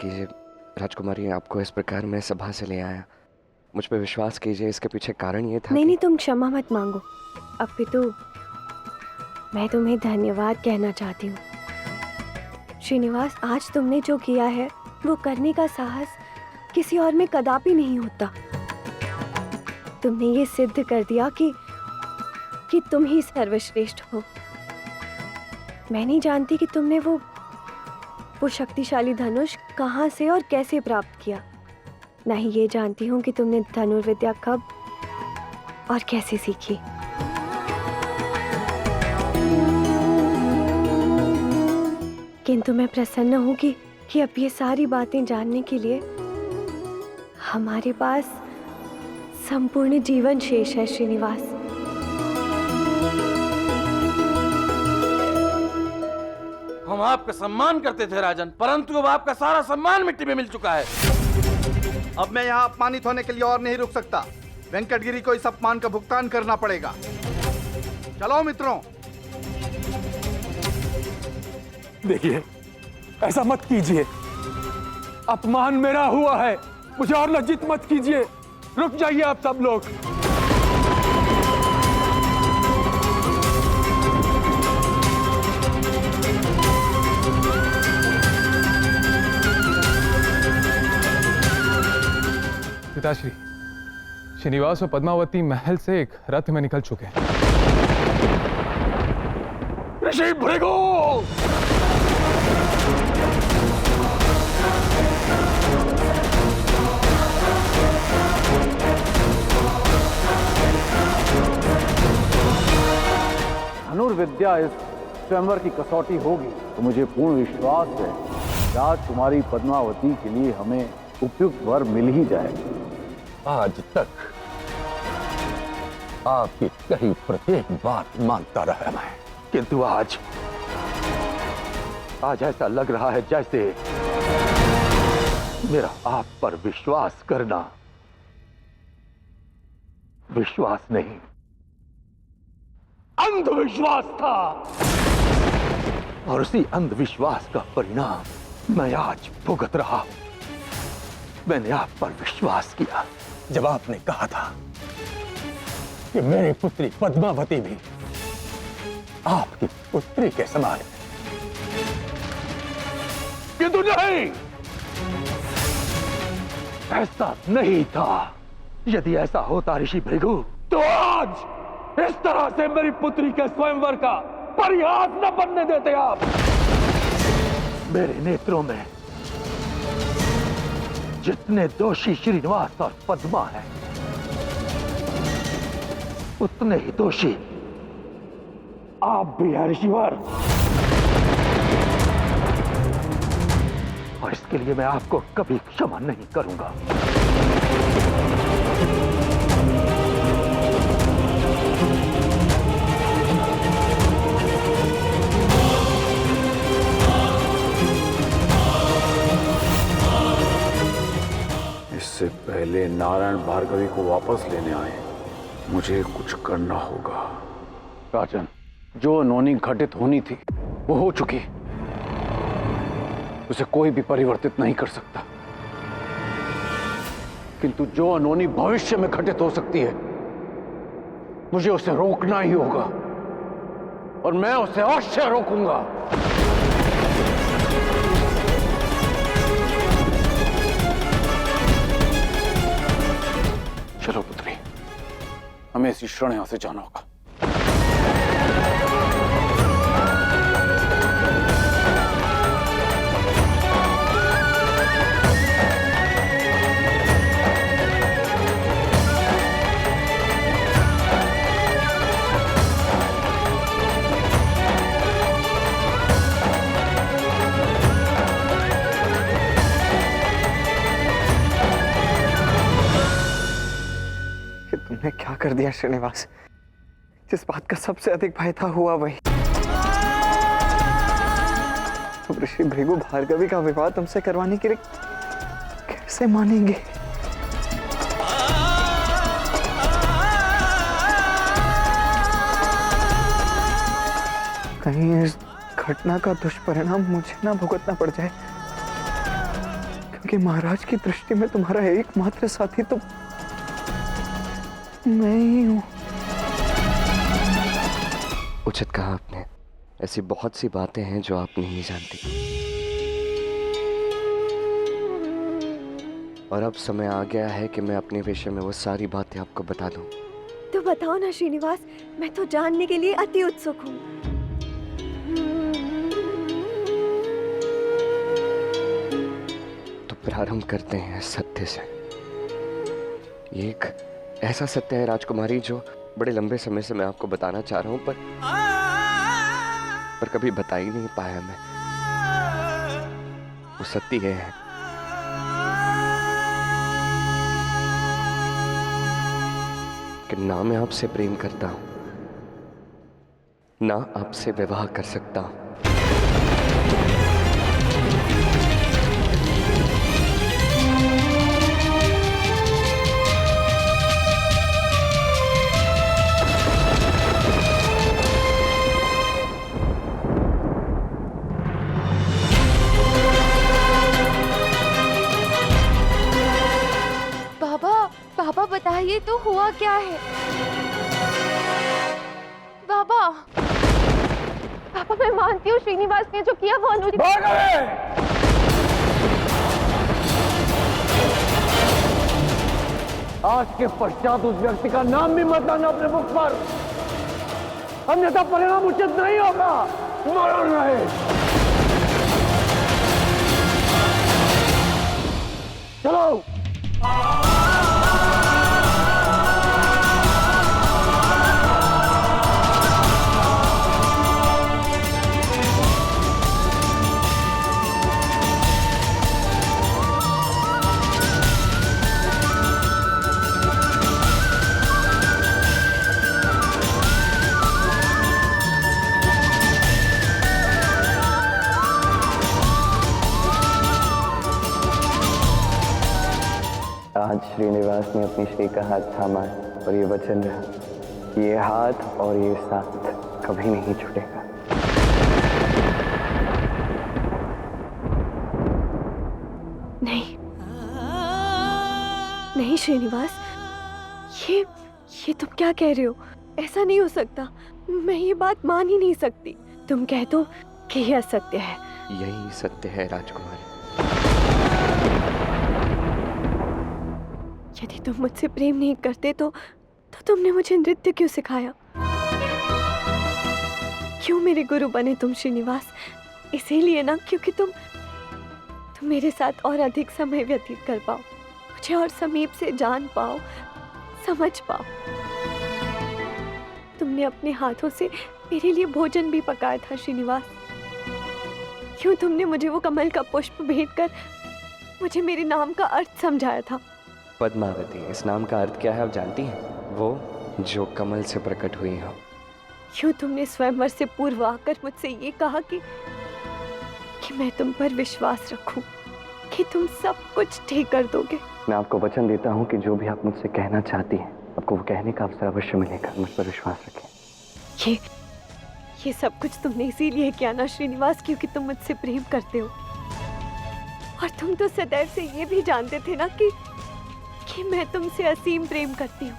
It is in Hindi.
कीजिए राजकुमारी, आपको इस प्रकार मैं सभा से ले आया। मुझ पे विश्वास कीजिए, इसके पीछे कारण ये था नहीं, तुम क्षमा मत मांगो। अपितु मैं तुम्हें धन्यवाद कहना चाहती हूँ। श्रीनिवास, आज तुमने जो किया है वो करने का साहस किसी और में कदापि नहीं होता। तुमने ये सिद्ध कर दिया कि तुम ही सर्वश्रेष्ठ हो। मैं नहीं जानती कि तुमने वो शक्तिशाली धनुष कहाँ से और कैसे प्राप्त किया। ना ही ये जानती हूँ कि तुमने धनुर्विद्या कब और कैसे सीखी। किंतु मैं प्रसन्न हूँ कि अब ये सारी बातें जानने के लिए हमारे पास संपूर्ण जीवन शेष है श्रीनिवास। हम आपका सम्मान करते थे राजन, परंतु अब आपका सारा सम्मान मिट्टी में मिल चुका है। अब मैं यहाँ अपमानित होने के लिए और नहीं रुक सकता। वेंकटगिरी को इस अपमान का भुगतान करना पड़ेगा। चलो मित्रों। देखिए, ऐसा मत कीजिए। अपमान मेरा हुआ है, मुझे और लज्जित मत कीजिए। रुक जाइए आप सब लोग। पिताश्री, श्रीनिवास और पद्मावती महल से एक रथ में निकल चुके हैं। ऋषि भृगु! धनुर्विद्या इस स्वयंवर की कसौटी होगी, तो मुझे पूर्ण विश्वास है कि राजकुमारी पद्मावती के लिए हमें उपयुक्त वर मिल ही जाएगा। आज तक आपकी कही प्रत्येक बात मानता रहा मैं, किंतु आज ऐसा लग रहा है जैसे मेरा आप पर विश्वास करना विश्वास नहीं, अंधविश्वास था। और उसी अंधविश्वास का परिणाम मैं आज भुगत रहा हूं। मैंने आप पर विश्वास किया जब आपने कहा था कि मेरी पुत्री पद्मावती भी आपकी पुत्री के समान है, किंतु नहीं, ऐसा नहीं था। यदि ऐसा होता ऋषि भृगु, तो आज इस तरह से मेरी पुत्री के स्वयंवर का परिहास न बनने देते आप। मेरे नेत्रों में जितने दोषी श्रीनिवास और पद्मा हैं, उतने ही दोषी आप भी हैं ऋषिवर। और इसके लिए मैं आपको कभी क्षमा नहीं करूंगा। इससे पहले नारायण भार्गवी को वापस लेने आए, मुझे कुछ करना होगा। राजन, जो अनहोनी घटित होनी थी वो हो चुकी, उसे कोई भी परिवर्तित नहीं कर सकता। किंतु जो अनहोनी भविष्य में घटित हो सकती है, मुझे उसे रोकना ही होगा, और मैं उसे अवश्य रोकूंगा। चलो पुत्री, हमें इसी क्षण यहां से जाना होगा। तुमने क्या कर दिया श्रीनिवास? जिस बात का सबसे अधिक भय था हुआ वही। अब ऋषि भृगु भार्गवी का विवाह तुमसे करवाने के लिए कैसे मानेंगे? कहीं इस घटना का दुष्परिणाम मुझे ना भुगतना पड़ जाए। क्योंकि महाराज की दृष्टि में तुम्हारा एकमात्र साथी तो मैं ही हूं। उचित कहा आपने। ऐसी बहुत सी बातें हैं जो आप नहीं जानती, और अब समय आ गया है कि मैं अपने विषय में वो सारी बातें आपको बता दूं। तो बताओ ना श्रीनिवास, मैं तो जानने के लिए अति उत्सुक हूँ। तो प्रारंभ करते हैं सत्य से। ये एक ऐसा सत्य है राजकुमारी जो बड़े लंबे समय से मैं आपको बताना चाह रहा हूं, पर कभी बता ही नहीं पाया मैं। वो सत्य ये है कि ना मैं आपसे प्रेम करता हूं, ना आपसे विवाह कर सकता हूं। पापा बताइए तो हुआ क्या है? पापा मैं मानती हूँ श्रीनिवास ने जो किया वो अनुचित। आज के पश्चात उस व्यक्ति का नाम भी मत लाना अपने मुख पर, अन्यथा परिणाम उचित नहीं होगा। मरण रहे। चलो। आज श्रीनिवास ने अपनी श्री का हाथ थामा है और ये वचन रहा, ये हाथ और ये साथ कभी नहीं छूटेगा। नहीं श्रीनिवास, ये तुम क्या कह रहे हो? ऐसा नहीं हो सकता। मैं ये बात मान ही नहीं सकती। तुम कह दो कि यह असत्य है। यही सत्य है राजकुमारी। यदि तुम मुझसे प्रेम नहीं करते तो तुमने मुझे नृत्य क्यों सिखाया? क्यों मेरे गुरु बने तुम श्रीनिवास? इसीलिए ना, क्योंकि तुम मेरे साथ और अधिक समय व्यतीत कर पाओ, मुझे और समीप से जान पाओ, समझ पाओ। तुमने अपने हाथों से मेरे लिए भोजन भी पकाया था श्रीनिवास। क्यों तुमने मुझे वो कमल का पुष्प भेंट कर मुझे मेरे नाम का अर्थ समझाया था? पद्मावती, इस नाम का अर्थ क्या है आप जानती हैं? वो जो कमल से प्रकट हुई हो। क्यों तुमने स्वयंवर से पूर्व आकर मुझसे ये कहा कि मैं तुम पर विश्वास रखूं, कि तुम सब कुछ ठीक कर दोगे? मैं आपको वचन देता हूँ कि जो भी आप मुझसे कहना चाहती हैं, आपको वो कहने का अवसर अवश्य मिलेगा। मुझ पर विश्वास रखें। ये सब कुछ तुमने इसीलिए किया ना श्रीनिवास, क्योंकि तुम मुझसे प्रेम करते हो। और तुम तो सदैव से ये भी जानते थे ना कि मैं तुमसे असीम प्रेम करती हूँ।